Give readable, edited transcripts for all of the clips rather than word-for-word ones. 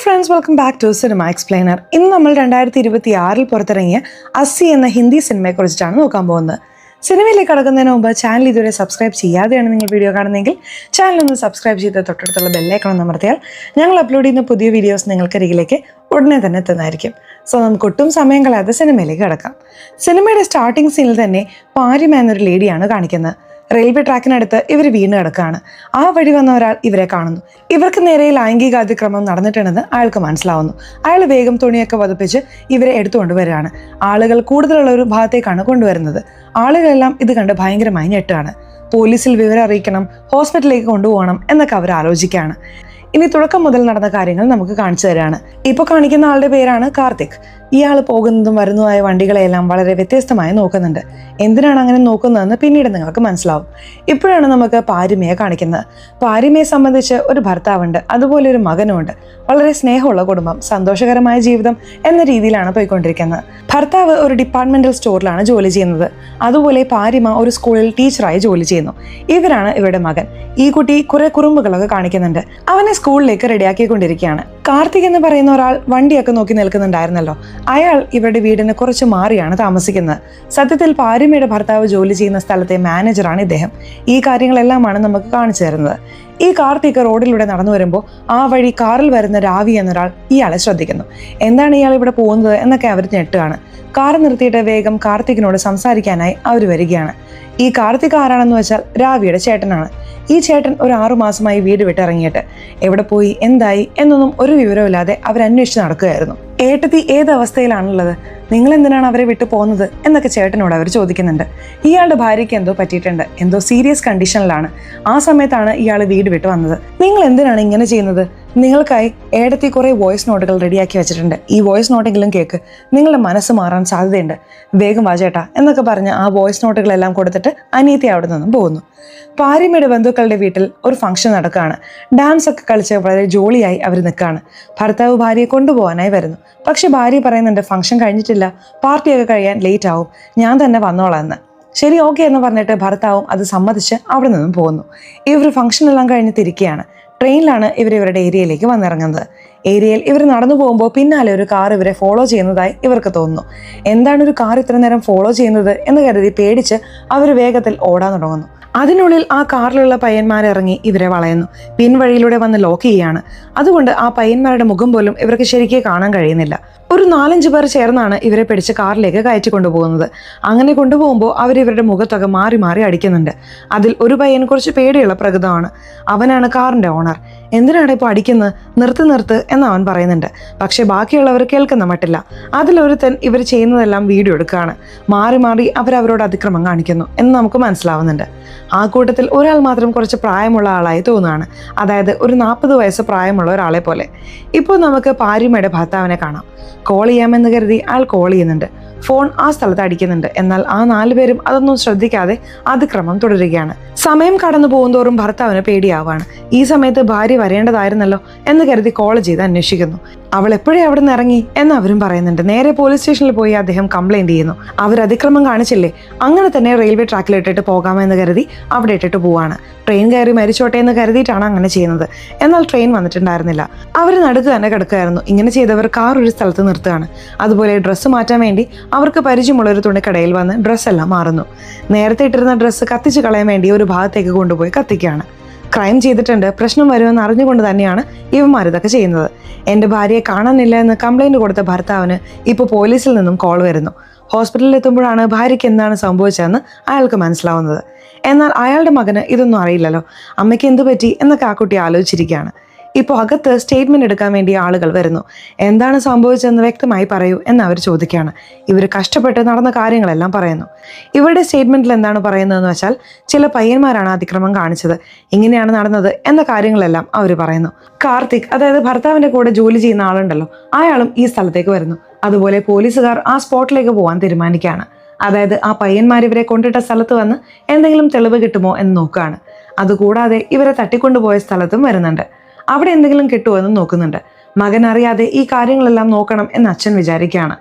Friends, welcome back to cinema explainer. ഇന്ന് നമ്മൾ 2026 പുറത്തിറങ്ങിയ അസ്സി എന്ന ഹിന്ദി സിനിമയെക്കുറിച്ചിട്ടാണ് നോക്കാൻ പോകുന്നത്. സിനിമയിലേക്ക് കടക്കുന്നതിന് മുമ്പ് ചാനൽ ഇതുവരെ സബ്സ്ക്രൈബ് ചെയ്യാതെയാണ് നിങ്ങൾ വീഡിയോ കാണുന്നതെങ്കിൽ ചാനൽ ഒന്ന് സബ്സ്ക്രൈബ് ചെയ്ത് തൊട്ടടുത്തുള്ള ബെല്ലൈക്കൺ ഒന്ന് അമർത്തിയാൽ ഞങ്ങൾ അപ്ലോഡ് ചെയ്യുന്ന പുതിയ വീഡിയോസ് നിങ്ങൾക്കരികിലേക്ക് ഉടനെ തന്നെ എത്തുന്നതായിരിക്കും. സോ നമുക്ക് ഒട്ടും സമയം കളയാതെ സിനിമയിലേക്ക് കടക്കാം. സിനിമയുടെ സ്റ്റാർട്ടിംഗ് സീനിൽ തന്നെ പാരിമ എന്നൊരു ലേഡിയാണ് കാണിക്കുന്നത്. റെയിൽവേ ട്രാക്കിനടുത്ത് ഇവർ വീണ് കിടക്കുകയാണ്. ആ വഴി വന്ന ഒരാൾ ഇവരെ കാണുന്നു. ഇവർക്ക് നേരെ ലൈംഗിക അതിക്രമം നടന്നിട്ടുണ്ടെന്ന് അയാൾക്ക് മനസ്സിലാവുന്നു. അയാൾ വേഗം തുണിയൊക്കെ വധിപ്പിച്ച് ഇവരെ എടുത്തുകൊണ്ടുവരികയാണ്. ആളുകൾ കൂടുതലുള്ള ഒരു ഭാഗത്തേക്കാണ് കൊണ്ടുവരുന്നത്. ആളുകളെല്ലാം ഇത് കണ്ട് ഭയങ്കരമായി ഞെട്ടുകയാണ്. പോലീസിൽ വിവരം അറിയിക്കണം, ഹോസ്പിറ്റലിലേക്ക് കൊണ്ടുപോകണം എന്നൊക്കെ അവർ ആലോചിക്കുകയാണ്. ഇനി തുടക്കം മുതൽ നടന്ന കാര്യങ്ങൾ നമുക്ക് കാണിച്ചു തരാണ്. ഇപ്പോൾ കാണിക്കുന്ന ആളുടെ പേരാണ് കാർത്തിക്. ഇയാൾ പോകുന്നതും വരുന്നതുമായ വണ്ടികളെല്ലാം വളരെ വ്യത്യസ്തമായി നോക്കുന്നുണ്ട്. എന്തിനാണ് അങ്ങനെ നോക്കുന്നതെന്ന് പിന്നീട് നിങ്ങൾക്ക് മനസ്സിലാവും. ഇപ്പോഴാണ് നമുക്ക് പാരിമയെ കാണിക്കുന്നത്. പാരിമയെ സംബന്ധിച്ച് ഒരു ഭർത്താവുണ്ട്, അതുപോലെ ഒരു മകനുമുണ്ട്. വളരെ സ്നേഹമുള്ള കുടുംബം, സന്തോഷകരമായ ജീവിതം എന്ന രീതിയിലാണ് പോയിക്കൊണ്ടിരിക്കുന്നത്. ഭർത്താവ് ഒരു ഡിപ്പാർട്ട്മെന്റൽ സ്റ്റോറിലാണ് ജോലി ചെയ്യുന്നത്. അതുപോലെ പാരിമ ഒരു സ്കൂളിൽ ടീച്ചറായി ജോലി ചെയ്യുന്നു. ഇവരാണ് ഇവരുടെ മകൻ. ഈ കുട്ടി കുറെ കുറുമ്പുകളൊക്കെ കാണിക്കുന്നുണ്ട്. അവനെ സ്കൂളിലേക്ക് റെഡിയാക്കിക്കൊണ്ടിരിക്കുകയാണ്. കാർത്തിക് എന്ന് പറയുന്ന ഒരാൾ വണ്ടിയൊക്കെ നോക്കി നിൽക്കുന്നുണ്ടായിരുന്നല്ലോ. അയാൾ ഇവരുടെ വീടിന് കുറച്ച് മാറിയാണ് താമസിക്കുന്നത്. സത്യത്തിൽ പാരിമയുടെ ഭർത്താവ് ജോലി ചെയ്യുന്ന സ്ഥലത്തെ മാനേജറാണ് ഇദ്ദേഹം. ഈ കാര്യങ്ങളെല്ലാമാണ് നമുക്ക് കാണിച്ചു തരുന്നത്. ഈ കാർത്തിക് റോഡിലൂടെ നടന്നു വരുമ്പോൾ ആ വഴി കാറിൽ വരുന്ന രാവി എന്നൊരാൾ ഇയാളെ ശ്രദ്ധിക്കുന്നു. എന്താണ് ഇയാൾ ഇവിടെ പോകുന്നത് എന്നൊക്കെ അവർ ഞെട്ടുകയാണ്. കാർ നിർത്തിയിട്ട് വേഗം കാർത്തികിനോട് സംസാരിക്കാനായി അവർ വരികയാണ്. ഈ കാർത്തിക് ആരാണെന്ന് വെച്ചാൽ രാവിയുടെ ചേട്ടനാണ്. ഈ ചേട്ടൻ ഒരു 6 മാസമായി വീട് വിട്ടിറങ്ങിയിട്ട് എവിടെ പോയി എന്തായി എന്നൊന്നും ഒരു വിവരമില്ലാതെ അവരന്വേഷിച്ച് നടക്കുകയായിരുന്നു. ഏട്ടത്തി ഏത് അവസ്ഥയിലാണുള്ളത്, നിങ്ങൾ എന്തിനാണ് അവരെ വിട്ടു പോകുന്നത് എന്നൊക്കെ ചേട്ടനോട് അവർ ചോദിക്കുന്നുണ്ട്. ഇയാളുടെ ഭാര്യയ്ക്ക് എന്തോ പറ്റിയിട്ടുണ്ട്, എന്തോ സീരിയസ് കണ്ടീഷനിലാണ്. ആ സമയത്താണ് ഇയാൾ വീട് വിട്ട് വന്നത്. നിങ്ങൾ എന്തിനാണ് ഇങ്ങനെ ചെയ്യുന്നത്? നിങ്ങൾക്കായി ഏടത്തി കുറെ വോയിസ് നോട്ടുകൾ റെഡിയാക്കി വെച്ചിട്ടുണ്ട്. ഈ വോയിസ് നോട്ടെങ്കിലും കേൾക്ക്, നിങ്ങളുടെ മനസ്സ് മാറാൻ സാധ്യതയുണ്ട്. വേഗം വാ ചേട്ടാ എന്നൊക്കെ പറഞ്ഞ് ആ വോയിസ് നോട്ടുകളെല്ലാം കൊടുത്തിട്ട് അനിയത്തി അവിടെ നിന്നും പോകുന്നു. പാരിമയുടെ ബന്ധുക്കളുടെ വീട്ടിൽ ഒരു ഫംഗ്ഷൻ നടക്കുകയാണ്. ഡാൻസ് ഒക്കെ കളിച്ച് വളരെ ജോളിയായി അവർ നിൽക്കുകയാണ്. ഭർത്താവ് ഭാര്യയെ കൊണ്ടുപോകാനായി വരുന്നു. പക്ഷെ ഭാര്യ പറയുന്നുണ്ട്, ഫംഗ്ഷൻ കഴിഞ്ഞിട്ടില്ല, പാർട്ടിയൊക്കെ കഴിയാൻ ലേറ്റ് ആവും, ഞാൻ തന്നെ വന്നോളാം എന്ന്. ശരി, ഓക്കെ എന്ന് പറഞ്ഞിട്ട് ഭർത്താവും അത് സമ്മതിച്ച് അവിടെ നിന്നും പോകുന്നു. ഇവർ ഫംഗ്ഷനെല്ലാം കഴിഞ്ഞ് തിരിക്കുകയാണ്. ട്രെയിനിലാണ് ഇവരുടെ ഏരിയയിലേക്ക് വന്നിറങ്ങുന്നത്. ഏരിയയിൽ ഇവർ നടന്നു പോകുമ്പോൾ പിന്നാലെ ഒരു കാർ ഇവരെ ഫോളോ ചെയ്യുന്നതായി ഇവർക്ക് തോന്നുന്നു. എന്താണ് ഒരു കാർ ഇത്ര നേരം ഫോളോ ചെയ്യുന്നത് എന്ന് കരുതി പേടിച്ച് അവർ വേഗത്തിൽ ഓടാൻ തുടങ്ങുന്നു. അതിനുള്ളിൽ ആ കാറിലുള്ള പയ്യന്മാരിറങ്ങി ഇവരെ വളയുന്നു. പിൻവഴിയിലൂടെ വന്ന് ലോക്ക് ചെയ്യാണ്. അതുകൊണ്ട് ആ പയ്യന്മാരുടെ മുഖം പോലും ഇവർക്ക് ശരിക്കും കാണാൻ കഴിയുന്നില്ല. ഒരു 4-5 പേർ ചേർന്നാണ് ഇവരെ പിടിച്ച് കാറിലേക്ക് കയറ്റി കൊണ്ടുപോകുന്നത്. അങ്ങനെ കൊണ്ടുപോകുമ്പോൾ അവരിവരുടെ മുഖത്തൊക്കെ മാറി മാറി അടിക്കുന്നുണ്ട്. അതിൽ ഒരു പയ്യൻ കുറച്ച് പേടിയുള്ള പ്രകൃതമാണ്. അവനാണ് കാറിന്റെ ഓണർ. എന്തിനാണ് ഇപ്പോൾ അടിക്കുന്നത്, നിർത്ത് എന്ന് അവൻ പറയുന്നുണ്ട്. പക്ഷെ ബാക്കിയുള്ളവർ കേൾക്കുന്ന മട്ടില്ല. അതിലൊരുത്തൻ ഇവർ ചെയ്യുന്നതെല്ലാം വീഡിയോ എടുക്കുകയാണ്. മാറി മാറി അവരവരോട് അതിക്രമം കാണിക്കുന്നു എന്ന് നമുക്ക് മനസ്സിലാവുന്നുണ്ട്. ആ കൂട്ടത്തിൽ ഒരാൾ മാത്രം കുറച്ച് പ്രായമുള്ള ആളായി തോന്നുകയാണ്. അതായത് ഒരു 40 വയസ്സ് പ്രായമുള്ള ഒരാളെ പോലെ. ഇപ്പോൾ നമുക്ക് പാരിമയുടെ ഭർത്താവിനെ കാണാം. കോൾ ചെയ്യാമെന്ന് കരുതി അയാൾ കോൾ ചെയ്യുന്നുണ്ട്. ഫോൺ ആ സ്ഥലത്ത് അടിക്കുന്നുണ്ട്. എന്നാൽ ആ 4 പേരും അതൊന്നും ശ്രദ്ധിക്കാതെ അതിക്രമം തുടരുകയാണ്. സമയം കടന്നു പോകുന്തോറും ഭർത്താവിന് പേടിയാവാണ്. ഈ സമയത്ത് ഭാര്യ വരേണ്ടതായിരുന്നല്ലോ എന്ന് കരുതി കോൾ ചെയ്ത് അന്വേഷിക്കുന്നു. അവൾ എപ്പോഴേ അവിടെ നിന്ന് ഇറങ്ങി എന്ന് അവരും പറയുന്നുണ്ട്. നേരെ പോലീസ് സ്റ്റേഷനിൽ പോയി അദ്ദേഹം കംപ്ലൈന്റ് ചെയ്യുന്നു. അവർ അതിക്രമം കാണിച്ചില്ലേ, അങ്ങനെ തന്നെ റെയിൽവേ ട്രാക്കിൽ ഇട്ടിട്ട് പോകാമെന്ന് കരുതി അവിടെ ഇട്ടിട്ട് പോവാണ്. ട്രെയിൻ കയറി മരിച്ചോട്ടെ എന്ന് കരുതിയിട്ടാണ് അങ്ങനെ ചെയ്യുന്നത്. എന്നാൽ ട്രെയിൻ വന്നിട്ടുണ്ടായിരുന്നില്ല. അവർ നടുക്ക് തന്നെ കിടക്കുകയായിരുന്നു. ഇങ്ങനെ ചെയ്തവർ കാർ ഒരു സ്ഥലത്ത് നിർത്തുകയാണ്. അതുപോലെ ഡ്രസ്സ് മാറ്റാൻ വേണ്ടി അവർക്ക് പരിചയമുള്ള ഒരു തുണിക്കടയിൽ വന്ന് ഡ്രസ്സെല്ലാം മാറുന്നു. നേരത്തെ ഇട്ടിരുന്ന ഡ്രസ്സ് കത്തിച്ച് കളയാൻ വേണ്ടി ഒരു ഭാഗത്തേക്ക് കൊണ്ടുപോയി കത്തിക്കുകയാണ്. ക്രൈം ചെയ്തിട്ടുണ്ട്, പ്രശ്നം വരുമെന്ന് അറിഞ്ഞുകൊണ്ട് തന്നെയാണ് ഇവന്മാർ ഇതൊക്കെ ചെയ്യുന്നത്. എൻ്റെ ഭാര്യയെ കാണാനില്ല എന്ന് കംപ്ലൈന്റ് കൊടുത്ത ഭർത്താവിന് ഇപ്പോൾ പോലീസിൽ നിന്നും കോൾ വരുന്നു. ഹോസ്പിറ്റലിൽ എത്തുമ്പോഴാണ് ഭാര്യയ്ക്ക് എന്താണ് സംഭവിച്ചതെന്ന് അയാൾക്ക് മനസ്സിലാവുന്നത്. എന്നാൽ അയാളുടെ മകന് ഇതൊന്നും അറിയില്ലല്ലോ. അമ്മയ്ക്ക് എന്ത് പറ്റി എന്നൊക്കെ ആ കുട്ടി ആലോചിച്ചിരിക്കുകയാണ്. ഇപ്പോൾ അകത്ത് സ്റ്റേറ്റ്മെന്റ് എടുക്കാൻ വേണ്ടി ആളുകൾ വരുന്നു. എന്താണ് സംഭവിച്ചതെന്ന് വ്യക്തമായി പറയൂ എന്ന് അവർ ചോദിക്കുകയാണ്. ഇവർ കഷ്ടപ്പെട്ട് നടന്ന കാര്യങ്ങളെല്ലാം പറയുന്നു. ഇവരുടെ സ്റ്റേറ്റ്മെന്റിൽ എന്താണ് പറയുന്നതെന്ന് വെച്ചാൽ, ചില പയ്യന്മാരാണ് അതിക്രമം കാണിച്ചത്, ഇങ്ങനെയാണ് നടന്നത് എന്ന കാര്യങ്ങളെല്ലാം അവർ പറയുന്നു. കാർത്തിക്, അതായത് ഭർത്താവിന്റെ കൂടെ ജോലി ചെയ്യുന്ന ആളുണ്ടല്ലോ, അയാളും ഈ സ്ഥലത്തേക്ക് വരുന്നു. അതുപോലെ പോലീസുകാർ ആ സ്പോട്ടിലേക്ക് പോകാൻ തീരുമാനിക്കുകയാണ്. അതായത് ആ പയ്യന്മാർ ഇവരെ കൊണ്ടിട്ട സ്ഥലത്ത് വന്ന് എന്തെങ്കിലും തെളിവ് കിട്ടുമോ എന്ന് നോക്കുകയാണ്. അതുകൂടാതെ ഇവരെ തട്ടിക്കൊണ്ടുപോയ സ്ഥലത്തും വരുന്നുണ്ട്. അവിടെ എന്തെങ്കിലും കിട്ടുമോ എന്ന് നോക്കുന്നുണ്ട്. മകൻ അറിയാതെ ഈ കാര്യങ്ങളെല്ലാം നോക്കണം എന്ന് അച്ഛൻ വിചാരിക്കുകയാണ്.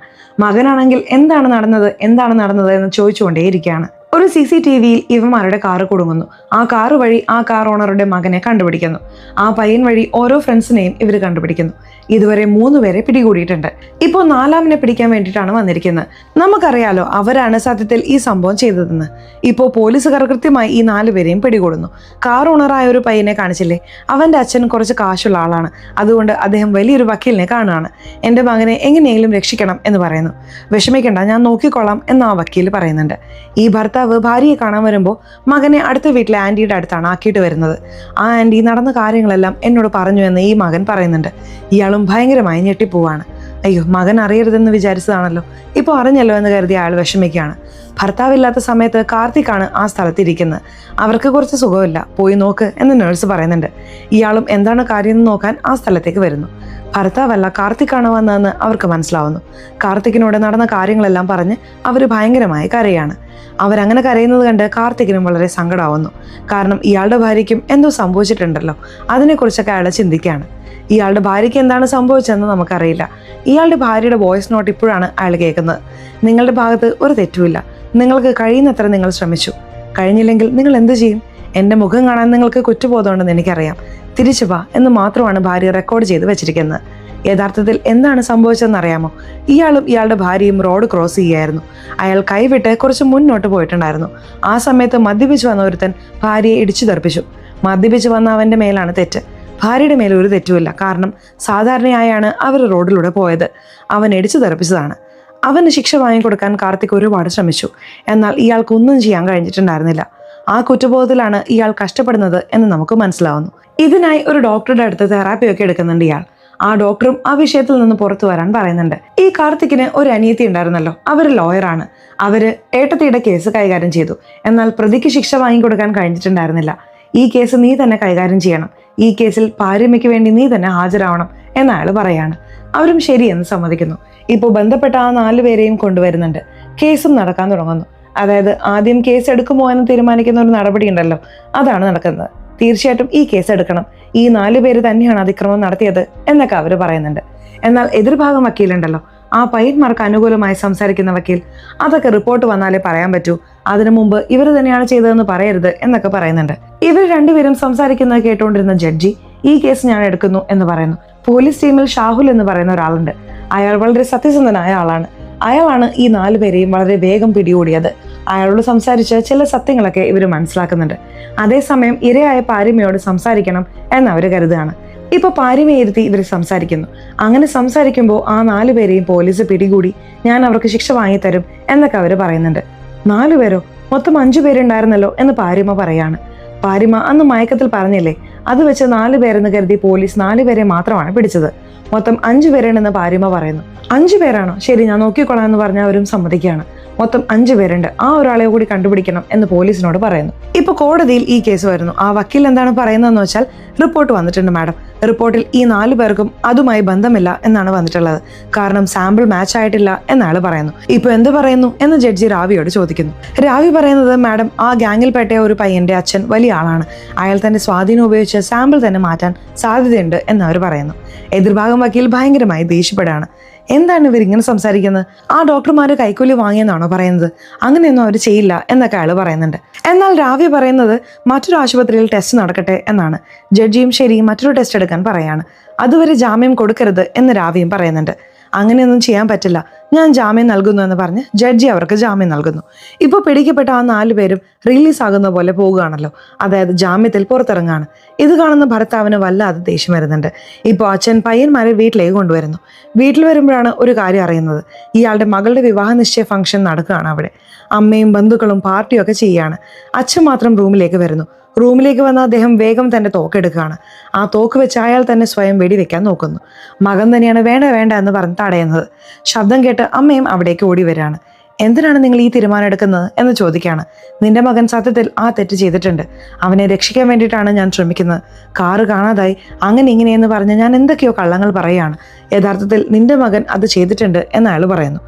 മകനാണെങ്കിൽ എന്താണ് നടന്നത് എന്ന് ചോദിച്ചുകൊണ്ടേയിരിക്കുകയാണ്. ഒരു CCTVയിൽ ഇവന്മാരുടെ കാറ് കുടുങ്ങുന്നു. ആ കാറ് വഴി ആ കാർ ഓണറുടെ മകനെ കണ്ടുപിടിക്കുന്നു. ആ പയ്യൻ വഴി ഓരോ ഫ്രണ്ട്സിനെയും ഇവർ കണ്ടുപിടിക്കുന്നു. ഇതുവരെ 3 പേരെ പിടികൂടിയിട്ടുണ്ട്. ഇപ്പോൾ 4ാമനെ പിടിക്കാൻ വേണ്ടിയിട്ടാണ് വന്നിരിക്കുന്നത്. നമുക്കറിയാലോ അവരാണ് സത്യത്തിൽ ഈ സംഭവം ചെയ്തതെന്ന്. ഇപ്പോൾ പോലീസുകാർ കൃത്യമായി ഈ 4 പേരെയും പിടികൂടുന്നു. കാർ ഓണറായ ഒരു പയ്യനെ കാണിച്ചില്ലേ, അവൻ്റെ അച്ഛൻ കുറച്ച് കാശുള്ള ആളാണ്. അതുകൊണ്ട് അദ്ദേഹം വലിയൊരു വക്കീലിനെ കാണുകയാണ്. എൻ്റെ മകനെ എങ്ങനെയെങ്കിലും രക്ഷിക്കണം എന്ന് പറയുന്നു. വിഷമിക്കണ്ട, ഞാൻ നോക്കിക്കൊള്ളാം എന്ന് ആ വക്കീൽ പറയുന്നുണ്ട്. ഈ ഭർത്താവ് ഭാര്യയെ കാണാൻ വരുമ്പോൾ മകനെ അടുത്ത വീട്ടിലെ ആൻറ്റിയുടെ അടുത്താണ് ആക്കിയിട്ട് വരുന്നത്. ആ ആൻറ്റി നടന്ന കാര്യങ്ങളെല്ലാം എന്നോട് പറഞ്ഞു എന്ന് ഈ മകൻ പറയുന്നുണ്ട്. ഇയാളും ഭയങ്കരമായി ഞെട്ടിപ്പോവാണ്. അയ്യോ, മകൻ അറിയരുതെന്ന് വിചാരിച്ചതാണല്ലോ, ഇപ്പോൾ അറിഞ്ഞല്ലോ എന്ന് കരുതി അയാൾ വിഷമിക്കുകയാണ്. ഭർത്താവില്ലാത്ത സമയത്ത് കാർത്തിക്കാണ് ആ സ്ഥലത്തിരിക്കുന്നത്. അവർക്ക് കുറച്ച് സുഖമില്ല, പോയി നോക്ക് എന്ന് നേഴ്സ് പറയുന്നുണ്ട്. ഇയാളും എന്താണ് കാര്യം എന്ന് നോക്കാൻ ആ സ്ഥലത്തേക്ക് വരുന്നു. ഭർത്താവല്ല, കാർത്തിക്കാണ് വന്നതെന്ന് അവർക്ക് മനസ്സിലാവുന്നു. കാർത്തിക്കിനോട് നടന്ന കാര്യങ്ങളെല്ലാം പറഞ്ഞ് അവർ ഭയങ്കരമായി കരയാണ്. അവരങ്ങനെ കരയുന്നത് കണ്ട് കാർത്തിക്കിനും വളരെ സങ്കടമാവുന്നു. കാരണം ഇയാളുടെ ഭാര്യയ്ക്കും എന്തോ സംഭവിച്ചിട്ടുണ്ടല്ലോ, അതിനെക്കുറിച്ചൊക്കെ അയാൾ ചിന്തിക്കുകയാണ്. ഇയാളുടെ ഭാര്യയ്ക്ക് എന്താണ് സംഭവിച്ചതെന്ന് നമുക്കറിയില്ല. ഇയാളുടെ ഭാര്യയുടെ വോയിസ് നോട്ട് ഇപ്പോഴാണ് അയാൾ കേൾക്കുന്നത്. നിങ്ങളുടെ ഭാഗത്ത് ഒരു തെറ്റുമില്ല, നിങ്ങൾക്ക് കഴിയുന്നത്ര നിങ്ങൾ ശ്രമിച്ചു, കഴിഞ്ഞില്ലെങ്കിൽ നിങ്ങൾ എന്ത് ചെയ്യും? എൻ്റെ മുഖം കാണാൻ നിങ്ങൾക്ക് കുറ്റബോധമുണ്ടെന്ന് എനിക്കറിയാം, തിരിച്ചു വാ എന്ന് മാത്രമാണ് ഭാര്യ റെക്കോർഡ് ചെയ്ത് വെച്ചിരിക്കുന്നത്. യഥാർത്ഥത്തിൽ എന്താണ് സംഭവിച്ചതെന്ന് അറിയാമോ? ഇയാളും ഇയാളുടെ ഭാര്യയും റോഡ് ക്രോസ് ചെയ്യുകയായിരുന്നു. അയാൾ കൈവിട്ട് കുറച്ച് മുന്നോട്ട് പോയിട്ടുണ്ടായിരുന്നു. ആ സമയത്ത് മദ്യപിച്ച് വന്ന ഒരുത്തൻ ഭാര്യയെ ഇടിച്ചു തെറിപ്പിച്ചു. മദ്യപിച്ച് വന്ന അവൻ്റെ മേലാണ് തെറ്റ്, ഭാര്യയുടെ മേലെ ഒരു തെറ്റുമില്ല. കാരണം സാധാരണയായാണ് അവർ റോഡിലൂടെ പോയത്. അവൻ ഇടിച്ചു തെറിപ്പിച്ചതാണ്. അവന് ശിക്ഷ വാങ്ങിക്കൊടുക്കാൻ കാർത്തിക് ഒരുപാട് ശ്രമിച്ചു. എന്നാൽ ഇയാൾക്കൊന്നും ചെയ്യാൻ കഴിഞ്ഞിട്ടുണ്ടായിരുന്നില്ല. ആ കുറ്റബോധത്തിലാണ് ഇയാൾ കഷ്ടപ്പെടുന്നത് എന്ന് നമുക്ക് മനസ്സിലാവുന്നു. ഇതിനായി ഒരു ഡോക്ടറുടെ അടുത്ത് തെറാപ്പിയൊക്കെ എടുക്കുന്നുണ്ട് ഇയാൾ. ആ ഡോക്ടറും ആ വിഷയത്തിൽ നിന്ന് പുറത്തു വരാൻ പറയുന്നുണ്ട്. ഈ കാർത്തിക്കിന് ഒരു അനിയത്തി ഉണ്ടായിരുന്നല്ലോ, അവർ ലോയറാണ്. അവര് ഏട്ടത്തിയുടെ കേസ് കൈകാര്യം ചെയ്തു. എന്നാൽ പ്രതിക്ക് ശിക്ഷ വാങ്ങിക്കൊടുക്കാൻ കഴിഞ്ഞിട്ടുണ്ടായിരുന്നില്ല. ഈ കേസ് നീ തന്നെ കൈകാര്യം ചെയ്യണം, ഈ കേസിൽ പാരമ്യയ്ക്ക് വേണ്ടി നീ തന്നെ ഹാജരാവണം എന്ന് അയാൾ പറയാണ്. അവരും ശരിയെന്ന് സമ്മതിക്കുന്നു. ഇപ്പോൾ ബന്ധപ്പെട്ട ആ 4 പേരെയും കൊണ്ടുവരുന്നുണ്ട്. കേസും നടക്കാൻ തുടങ്ങുന്നു. അതായത് ആദ്യം കേസ് എടുക്കുമോ എന്ന് തീരുമാനിക്കുന്ന ഒരു നടപടി ഉണ്ടല്ലോ, അതാണ് നടക്കുന്നത്. തീർച്ചയായിട്ടും ഈ കേസ് എടുക്കണം, ഈ 4 പേര് തന്നെയാണ് അതിക്രമം നടത്തിയത് എന്നൊക്കെ അവർ പറയുന്നുണ്ട്. എന്നാൽ എതിർഭാഗം വക്കീലുണ്ടല്ലോ, ആ പയ്യന്മാർക്ക് അനുകൂലമായി സംസാരിക്കുന്ന വക്കീൽ, അതൊക്കെ റിപ്പോർട്ട് വന്നാലേ പറയാൻ പറ്റൂ, അതിനു മുമ്പ് ഇവർ തന്നെയാണ് ചെയ്തതെന്ന് പറയരുത് എന്നൊക്കെ പറയുന്നുണ്ട്. ഇവർ രണ്ടുപേരും സംസാരിക്കുന്നത് കേട്ടുകൊണ്ടിരുന്ന ജഡ്ജി ഈ കേസ് ഞാൻ എടുക്കുന്നു എന്ന് പറയുന്നു. പോലീസ് ടീമിൽ ഷാഹുൽ എന്ന് പറയുന്ന ഒരാളുണ്ട്. അയാൾ വളരെ സത്യസന്ധനായ ആളാണ്. അയാളാണ് ഈ 4 പേരെയും വളരെ വേഗം പിടികൂടിയത്. അയാളോട് സംസാരിച്ച് ചില സത്യങ്ങളൊക്കെ ഇവർ മനസ്സിലാക്കുന്നുണ്ട്. അതേസമയം ഇരയായ പാരിമയോട് സംസാരിക്കണം എന്നവർ കരുതുകയാണ്. ഇപ്പൊ പാരിമയെ ഇരുത്തി ഇവർ സംസാരിക്കുന്നു. അങ്ങനെ സംസാരിക്കുമ്പോൾ ആ 4 പേരെയും പോലീസ് പിടികൂടി ഞാൻ അവർക്ക് ശിക്ഷ വാങ്ങിത്തരും എന്നൊക്കെ അവർ പറയുന്നുണ്ട്. 4 പേരോ? മൊത്തം 5 പേരുണ്ടായിരുന്നല്ലോ എന്ന് പാരിമ പറയാണ്. പാരിമ അന്ന് മയക്കത്തിൽ പറഞ്ഞില്ലേ, അത് വെച്ച് 4 പേരെന്ന് കരുതി പോലീസ് 4 പേരെ മാത്രമാണ് പിടിച്ചത്. മൊത്തം 5 പേരുണ്ടെന്ന് പാരിമ പറയുന്നു. 5 പേരാണോ? ശരി, ഞാൻ നോക്കിക്കൊള്ളാം എന്ന് പറഞ്ഞ അവരും സമ്മതിക്കുകയാണ്. മൊത്തം 5 പേരുണ്ട്, ആ ഒരാളെ കൂടി കണ്ടുപിടിക്കണം എന്ന് പോലീസിനോട് പറയുന്നു. ഇപ്പൊ കോടതിയിൽ ഈ കേസ് വരുന്നു. ആ വക്കീൽ എന്താണ് പറയുന്നതെന്ന് വെച്ചാൽ, റിപ്പോർട്ട് വന്നിട്ടുണ്ട് മാഡം, റിപ്പോർട്ടിൽ ഈ 4 പേർക്കും അതുമായി ബന്ധമില്ല എന്നാണ് വന്നിട്ടുള്ളത്. കാരണം സാമ്പിൾ മാച്ച് ആയിട്ടില്ല എന്നയാൾ പറയുന്നു. ഇപ്പൊ എന്ത് പറയുന്നു എന്ന് ജഡ്ജി രാവിയോട് ചോദിക്കുന്നു. രാവി പറയുന്നത്, മാഡം, ആ ഗ്യാങ്ങിൽപ്പെട്ട ഒരു പയ്യന്റെ അച്ഛൻ വലിയ ആളാണ്, അയാൾ തന്റെ സ്വാധീനം ഉപയോഗിച്ച് സാമ്പിൾ തന്നെ മാറ്റാൻ സാധ്യതയുണ്ട് എന്നവർ പറയുന്നു. എതിർഭാഗം വക്കീൽ ഭയങ്കരമായി ദേഷ്യപ്പെടുകയാണ്. എന്താണ് ഇവർ ഇങ്ങനെ സംസാരിക്കുന്നത്? ആ ഡോക്ടർമാര് കൈക്കൂലി വാങ്ങിയെന്നാണോ പറയുന്നത്? അങ്ങനെയൊന്നും അവർ ചെയ്യില്ല എന്നൊക്കെ അയാൾ പറയുന്നുണ്ട്. എന്നാൽ രാവി പറയുന്നത് മറ്റൊരു ആശുപത്രിയിൽ ടെസ്റ്റ് നടക്കട്ടെ എന്നാണ്. ജഡ്ജിയും ശരി, മറ്റൊരു ടെസ്റ്റ് എടുക്കാൻ പറയാണ്. അതുവരെ ജാമ്യം കൊടുക്കരുത് എന്ന് രാവിയും പറയുന്നുണ്ട്. അങ്ങനെയൊന്നും ചെയ്യാൻ പറ്റില്ല, ഞാൻ ജാമ്യം നൽകുന്നു എന്ന് പറഞ്ഞ് ജഡ്ജി അവർക്ക് ജാമ്യം നൽകുന്നു. ഇപ്പോൾ പിടിക്കപ്പെട്ട ആ 4 പേരും റിലീസ് ആകുന്ന പോലെ പോകുകയാണല്ലോ, അതായത് ജാമ്യത്തിൽ പുറത്തിറങ്ങാണ്. ഇത് കാണുന്ന ഭർത്താവിന് വല്ലാതെ ദേഷ്യം വരുന്നുണ്ട്. ഇപ്പോൾ അച്ഛൻ പയ്യന്മാരെ വീട്ടിലേക്ക് കൊണ്ടുവരുന്നു. വീട്ടിൽ വരുമ്പോഴാണ് ഒരു കാര്യം അറിയുന്നത്. ഇയാളുടെ മകളുടെ വിവാഹ നിശ്ചയ ഫംഗ്ഷൻ നടക്കുകയാണ് അവിടെ. അമ്മയും ബന്ധുക്കളും പാർട്ടിയും ഒക്കെ ചെയ്യുകയാണ്. അച്ഛൻ മാത്രം റൂമിലേക്ക് വരുന്നു. റൂമിലേക്ക് വന്ന അദ്ദേഹം വേഗം തന്റെ തോക്കെടുക്കുകയാണ്. ആ തോക്ക് വെച്ച് അയാൾ തന്നെ സ്വയം വെടിവെക്കാൻ നോക്കുന്നു. മകൻ തന്നെയാണ് വേണ്ട വേണ്ട എന്ന് പറഞ്ഞ് തടയുന്നത്. ശബ്ദം കേട്ട് അമ്മയും അവിടേക്ക് ഓടി വരികയാണ്. എന്തിനാണ് നിങ്ങൾ ഈ തീരുമാനം എടുക്കുന്നത് എന്ന് ചോദിക്കുകയാണ്. നിന്റെ മകൻ സത്യത്തിൽ ആ തെറ്റ് ചെയ്തിട്ടുണ്ട്, അവനെ രക്ഷിക്കാൻ വേണ്ടിയിട്ടാണ് ഞാൻ ശ്രമിക്കുന്നത്. കാറ് കാണാതായി അങ്ങനെ ഇങ്ങനെയെന്ന് പറഞ്ഞ് ഞാൻ എന്തൊക്കെയോ കള്ളങ്ങൾ പറയുകയാണ്. യഥാർത്ഥത്തിൽ നിന്റെ മകൻ അത് ചെയ്തിട്ടുണ്ട് എന്ന് അയാൾ പറയുന്നു.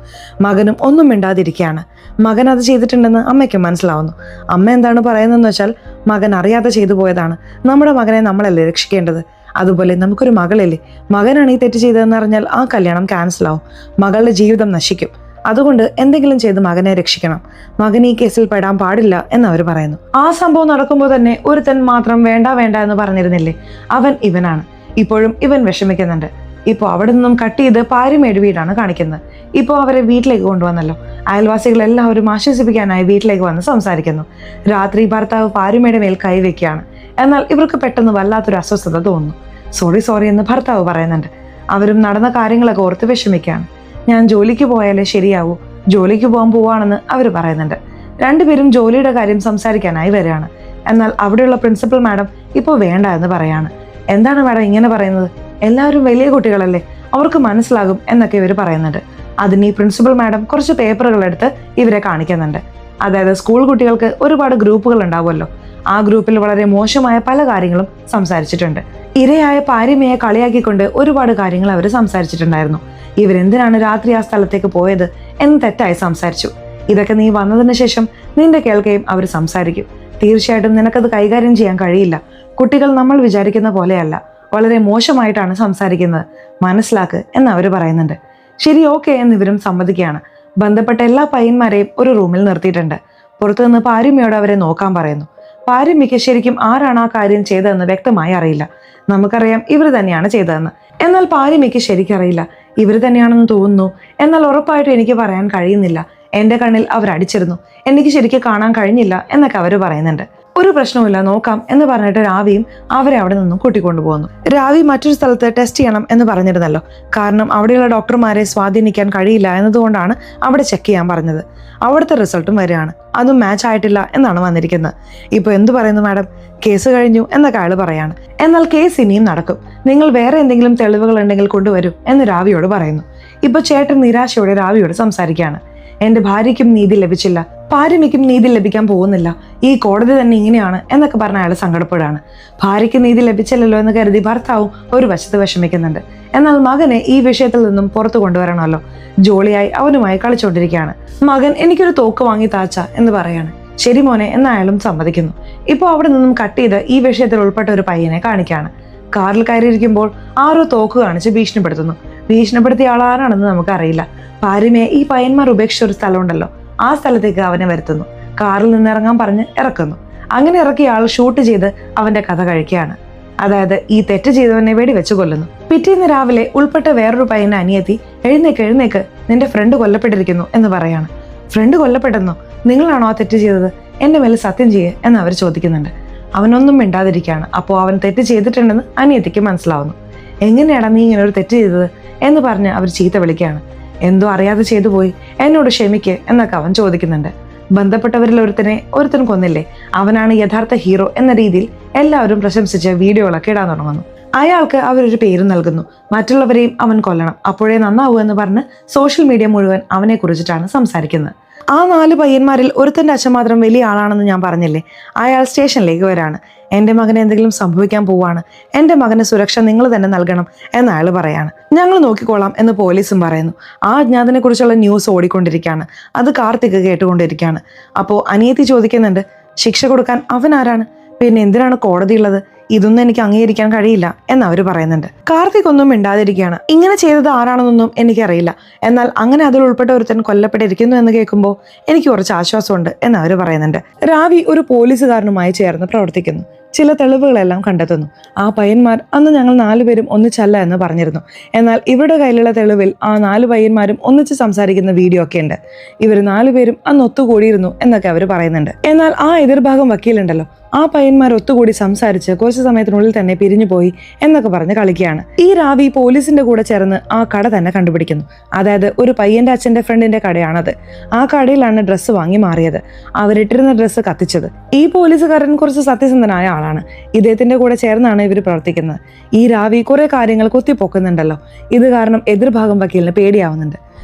മകനും ഒന്നും മിണ്ടാതിരിക്കുകയാണ്. മകൻ അത് ചെയ്തിട്ടുണ്ടെന്ന് അമ്മയ്ക്ക് മനസ്സിലാവുന്നു. അമ്മ എന്താണ് പറയുന്നതെന്ന് വെച്ചാൽ, മകൻ അറിയാതെ ചെയ്തു പോയതാണ്, നമ്മുടെ മകനെ നമ്മളല്ലേ രക്ഷിക്കേണ്ടത്. അതുപോലെ നമുക്കൊരു മകളില്ലേ, മകനാണ് ഈ തെറ്റ് ചെയ്തതെന്ന് അറിഞ്ഞാൽ ആ കല്യാണം ക്യാൻസൽ ആവും, മകളുടെ ജീവിതം നശിക്കും. അതുകൊണ്ട് എന്തെങ്കിലും ചെയ്ത് മകനെ രക്ഷിക്കണം. മകൻ ഈ കേസിൽ പെടാൻ പാടില്ല എന്നവർ പറയുന്നു. ആ സംഭവം നടക്കുമ്പോൾ തന്നെ ഒരുത്തൻ മാത്രം വേണ്ട വേണ്ട എന്ന് പറഞ്ഞിരുന്നില്ലേ, അവൻ ഇവനാണ്. ഇപ്പോഴും ഇവൻ വിഷമിക്കുന്നുണ്ട്. ഇപ്പോൾ അവിടെ നിന്നും കട്ട് ചെയ്ത് പാരിമേട് വീടാണ് കാണിക്കുന്നത്. ഇപ്പോൾ അവരെ വീട്ടിലേക്ക് കൊണ്ടുവന്നല്ലോ. അയൽവാസികളെല്ലാവരും ആശ്വസിപ്പിക്കാനായി വീട്ടിലേക്ക് വന്ന് സംസാരിക്കുന്നു. രാത്രി ഭർത്താവ് പാരിമേട് മേൽ കൈവയ്ക്കുകയാണ്. എന്നാൽ ഇവർക്ക് പെട്ടെന്ന് വല്ലാത്തൊരു അസ്വസ്ഥത തോന്നുന്നു. സോറി എന്ന് ഭർത്താവ് പറയുന്നുണ്ട്. അവരും നടന്ന കാര്യങ്ങളൊക്കെ ഓർത്ത് വിഷമിക്കുകയാണ്. ഞാൻ ജോലിക്ക് പോയാലേ ശരിയാവൂ, ജോലിക്ക് പോകാൻ പോവാണെന്ന് അവർ പറയുന്നുണ്ട്. രണ്ടുപേരും ജോലിയുടെ കാര്യം സംസാരിക്കാനായി വരികയാണ്. എന്നാൽ അവിടെയുള്ള പ്രിൻസിപ്പൽ മാഡം ഇപ്പോൾ വേണ്ട എന്ന് പറയാണ്. എന്താണ് മാഡം ഇങ്ങനെ പറയുന്നത്? എല്ലാവരും വലിയ കുട്ടികളല്ലേ, അവർക്ക് മനസ്സിലാകും എന്നൊക്കെ ഇവർ പറയുന്നുണ്ട്. അതിന് ഈ പ്രിൻസിപ്പൽ മാഡം കുറച്ച് പേപ്പറുകൾ എടുത്ത് ഇവരെ കാണിക്കുന്നുണ്ട്. അതായത് സ്കൂൾ കുട്ടികൾക്ക് ഒരുപാട് ഗ്രൂപ്പുകൾ ഉണ്ടാവുമല്ലോ, ആ ഗ്രൂപ്പിൽ വളരെ മോശമായ പല കാര്യങ്ങളും സംസാരിച്ചിട്ടുണ്ട്. ഇരയായ പാരിമയെ കളിയാക്കിക്കൊണ്ട് ഒരുപാട് കാര്യങ്ങൾ അവർ സംസാരിച്ചിട്ടുണ്ടായിരുന്നു. ഇവരെന്തിനാണ് രാത്രി ആ സ്ഥലത്തേക്ക് പോയത് എന്ന് തെറ്റായി സംസാരിച്ചു. ഇതൊക്കെ നീ വന്നതിന് ശേഷം നിന്റെ കേൾക്കുകയും അവർ സംസാരിക്കും. തീർച്ചയായിട്ടും നിനക്കത് കൈകാര്യം ചെയ്യാൻ കഴിയില്ല. കുട്ടികൾ നമ്മൾ വിചാരിക്കുന്ന പോലെയല്ല, വളരെ മോശമായിട്ടാണ് സംസാരിക്കുന്നത്, മനസ്സിലാക്ക് എന്ന് അവർ പറയുന്നുണ്ട്. ശരി, ഓക്കെ എന്ന് ഇവരും സമ്മതിക്കുകയാണ്. ബന്ധപ്പെട്ട എല്ലാ പയ്യന്മാരെയും ഒരു റൂമിൽ നിർത്തിയിട്ടുണ്ട്. പുറത്തുനിന്ന് പാരിമയോട് അവരെ നോക്കാൻ പറയുന്നു. പാരിമയ്ക്ക് ശരിക്കും ആരാണ് ആ കാര്യം ചെയ്തതെന്ന് വ്യക്തമായി അറിയില്ല. നമുക്കറിയാം ഇവർ തന്നെയാണ് ചെയ്തതെന്ന്. എന്നാൽ പാരിമയ്ക്ക് ശരിക്കറിയില്ല. ഇവർ തന്നെയാണെന്ന് തോന്നുന്നു, എന്നാൽ ഉറപ്പായിട്ട് എനിക്ക് പറയാൻ കഴിയുന്നില്ല. എൻ്റെ കണ്ണിൽ അവർ അടിച്ചിരുന്നു, എനിക്ക് ശരിക്കും കാണാൻ കഴിഞ്ഞില്ല എന്നൊക്കെ അവർ പറയുന്നുണ്ട്. ഒരു പ്രശ്നവുമില്ല, നോക്കാം എന്ന് പറഞ്ഞിട്ട് രാവിയും അവരെ അവിടെ നിന്നും കൂട്ടിക്കൊണ്ടുപോകുന്നു. രാവി മറ്റൊരു സ്ഥലത്ത് ടെസ്റ്റ് ചെയ്യണം എന്ന് പറഞ്ഞിരുന്നല്ലോ, കാരണം അവിടെയുള്ള ഡോക്ടർമാരെ സ്വാധീനിക്കാൻ കഴിയില്ല എന്നതുകൊണ്ടാണ് അവിടെ ചെക്ക് ചെയ്യാൻ പറഞ്ഞത്. അവിടുത്തെ റിസൾട്ടും വരികയാണ്, അതും മാച്ച് ആയിട്ടില്ല എന്നാണ് വന്നിരിക്കുന്നത്. ഇപ്പോൾ എന്തു പറയുന്നു മാഡം? കേസ് കഴിഞ്ഞു എന്നൊക്കെ അയാൾ പറയാണ്. എന്നാൽ കേസ് ഇനിയും നടക്കും, നിങ്ങൾ വേറെ എന്തെങ്കിലും തെളിവുകൾ ഉണ്ടെങ്കിൽ കൊണ്ടുവരൂ എന്ന് രാവിയോട് പറയുന്നു. ഇപ്പോൾ ചേട്ടൻ നിരാശയോടെ രാവിയോട് സംസാരിക്കുകയാണ്. എൻ്റെ ഭാര്യയ്ക്കും നീതി ലഭിച്ചില്ല, പാരിമയ്ക്കും നീതി ലഭിക്കാൻ പോകുന്നില്ല, ഈ കോടതി തന്നെ ഇങ്ങനെയാണ് എന്നൊക്കെ പറഞ്ഞ അയാൾ സങ്കടപ്പെടുകയാണ്. ഭാര്യയ്ക്ക് നീതി ലഭിച്ചില്ലല്ലോ എന്ന് കരുതി ഭർത്താവും ഒരു വശത്ത് വിഷമിക്കുന്നുണ്ട്. എന്നാൽ മകനെ ഈ വിഷയത്തിൽ നിന്നും പുറത്തു കൊണ്ടുവരണമല്ലോ. ജോളിയായി അവനുമായി കളിച്ചുകൊണ്ടിരിക്കുകയാണ്. മകൻ എനിക്കൊരു തോക്ക് വാങ്ങി താച്ച എന്ന് പറയാണ്. ശരി മോനെ എന്ന് അയാളും സമ്മതിക്കുന്നു. ഇപ്പോൾ അവിടെ നിന്നും കട്ട് ചെയ്ത് ഈ വിഷയത്തിൽ ഉൾപ്പെട്ട ഒരു പയ്യനെ കാണിക്കുകയാണ്. കാറിൽ കയറിയിരിക്കുമ്പോൾ ആരോ തോക്ക് കാണിച്ച് ഭീഷണിപ്പെടുത്തുന്നു. ഭീഷണിപ്പെടുത്തിയ ആൾ ആരാണെന്ന് നമുക്കറിയില്ല. പാരിമയെ ഈ പയ്യന്മാർ ഉപേക്ഷിച്ച ഒരു സ്ഥലമുണ്ടല്ലോ, ആ സ്ഥലത്തേക്ക് അവനെ വരുത്തുന്നു. കാറിൽ നിന്ന് ഇറങ്ങാൻ പറഞ്ഞ് ഇറക്കുന്നു. അങ്ങനെ ഇറക്കിയ ആൾ ഷൂട്ട് ചെയ്ത് അവന്റെ കഥ കഴിക്കുകയാണ്. അതായത് ഈ തെറ്റ് ചെയ്തവനെ വെടിവെച്ച് കൊല്ലുന്നു. പിറ്റേന്ന് രാവിലെ ഉൾപ്പെട്ട വേറൊരു പയ്യനെ അനിയത്തി എഴുന്നേക്ക് നിന്റെ ഫ്രണ്ട് കൊല്ലപ്പെട്ടിരിക്കുന്നു എന്ന് പറയാണ്. ഫ്രണ്ട് കൊല്ലപ്പെട്ടെന്നോ? നിങ്ങളാണോ ആ തെറ്റ് ചെയ്തത്? എന്റെ മേലെ സത്യം ചെയ്യേ എന്ന് അവർ ചോദിക്കുന്നുണ്ട്. അവനൊന്നും മിണ്ടാതിരിക്കുകയാണ്. അപ്പോൾ അവൻ തെറ്റ് ചെയ്തിട്ടുണ്ടെന്ന് അനിയത്തിക്ക് മനസ്സിലാവുന്നു. എങ്ങനെയാടാ നീ ഇങ്ങനെ ഒരു തെറ്റ് ചെയ്തത് എന്ന് പറഞ്ഞ് അവർ ചീത്ത വിളിക്കുകയാണ്. എന്തോ അറിയാതെ ചെയ്തു പോയി, എന്നോട് ക്ഷമിക്ക് എന്നൊക്കെ അവൻ ചോദിക്കുന്നുണ്ട്. ബന്ധപ്പെട്ടവരിൽ ഒരുത്തൻ കൊന്നില്ലേ, അവനാണ് യഥാർത്ഥ ഹീറോ എന്ന രീതിയിൽ എല്ലാവരും പ്രശംസിച്ച് വീഡിയോകളൊക്കെ ഇടാൻ തുടങ്ങുന്നു. അയാൾക്ക് അവരൊരു പേര് നൽകുന്നു. മറ്റുള്ളവരെയും അവൻ കൊല്ലണം, അപ്പോഴേ നന്നാവൂ എന്ന് പറഞ്ഞ് സോഷ്യൽ മീഡിയ മുഴുവൻ അവനെ കുറിച്ചിട്ടാണ് സംസാരിക്കുന്നത്. ആ 4 പയ്യന്മാരിൽ ഒരുത്തൻ്റെ അച്ഛൻ മാത്രം വലിയ ആളാണെന്ന് ഞാൻ പറഞ്ഞില്ലേ, അയാൾ സ്റ്റേഷനിലേക്ക് വരാണ്. എൻ്റെ മകന് എന്തെങ്കിലും സംഭവിക്കാൻ പോവാണ്, എൻ്റെ മകന് സുരക്ഷ നിങ്ങൾ തന്നെ നൽകണം എന്ന് അയാൾ പറയാണ്. ഞങ്ങൾ നോക്കിക്കോളാം എന്ന് പോലീസും പറയുന്നു. ആ അജ്ഞാതനെ കുറിച്ചുള്ള ന്യൂസ് ഓടിക്കൊണ്ടിരിക്കുകയാണ്. അത് കാർത്തിക് കേട്ടുകൊണ്ടിരിക്കുകയാണ്. അപ്പോൾ അനിയത്തി ചോദിക്കുന്നുണ്ട്, ശിക്ഷ കൊടുക്കാൻ അവൻ ആരാണ്? പിന്നെ എന്തിനാണ് കോടതി ഉള്ളത്? ഇതൊന്നും എനിക്ക് അംഗീകരിക്കാൻ കഴിയില്ല എന്ന് അവർ പറയുന്നുണ്ട്. കാർത്തിക് ഒന്നും മിണ്ടാതിരിക്കുകയാണ്. ഇങ്ങനെ ചെയ്തത് ആരാണെന്നൊന്നും എനിക്കറിയില്ല, എന്നാൽ അങ്ങനെ അതിൽ ഉൾപ്പെട്ട ഒരുത്തൻ കൊല്ലപ്പെട്ടിരിക്കുന്നു എന്ന് കേൾക്കുമ്പോൾ എനിക്ക് കുറച്ച് ആശ്വാസമുണ്ട് എന്ന് അവർ പറയുന്നുണ്ട്. രാവി ഒരു പോലീസുകാരനുമായി ചേർന്ന് പ്രവർത്തിക്കുന്നു. ചില തെളിവുകളെല്ലാം കണ്ടെത്തുന്നു. ആ പയ്യന്മാർ അന്ന് ഞങ്ങൾ 4 പേരും ഒന്നിച്ചല്ല എന്ന് പറഞ്ഞിരുന്നു. എന്നാൽ ഇവരുടെ കയ്യിലുള്ള തെളിവിൽ ആ 4 പയ്യന്മാരും ഒന്നിച്ച് സംസാരിക്കുന്ന വീഡിയോ ഒക്കെ ഉണ്ട്. ഇവർ 4 പേരും അന്ന് ഒത്തുകൂടിയിരുന്നു എന്നൊക്കെ അവർ പറയുന്നുണ്ട്. എന്നാൽ ആ എതിർഭാഗം വക്കീലുണ്ടല്ലോ, ആ പയ്യന്മാർ ഒത്തുകൂടി സംസാരിച്ച് കുറച്ച് സമയത്തിനുള്ളിൽ തന്നെ പിരിഞ്ഞു പോയി എന്നൊക്കെ പറഞ്ഞ് കളിക്കുകയാണ്. ഈ രാവി പോലീസിന്റെ കൂടെ ചേർന്ന് ആ കട തന്നെ കണ്ടുപിടിക്കുന്നു. അതായത് ഒരു പയ്യന്റെ അച്ഛന്റെ ഫ്രണ്ടിന്റെ കടയാണത്. ആ കടയിലാണ് ഡ്രസ്സ് വാങ്ങി മാറിയത്. അവരിട്ടിരുന്ന ഡ്രസ്സ് കത്തിച്ചത്. ഈ പോലീസുകാരൻ കുറച്ച് സത്യസന്ധനായ ആളാണ്. ഇദ്ദേഹത്തിന്റെ കൂടെ ചേർന്നാണ് ഇവർ പ്രവർത്തിക്കുന്നത്. ഈ രാവി കുറെ കാര്യങ്ങൾ കുത്തിപ്പൊക്കുന്നുണ്ടല്ലോ. ഇത് കാരണം എതിർഭാഗം വക്കീലിന് പേടിയാവുന്നുണ്ട്.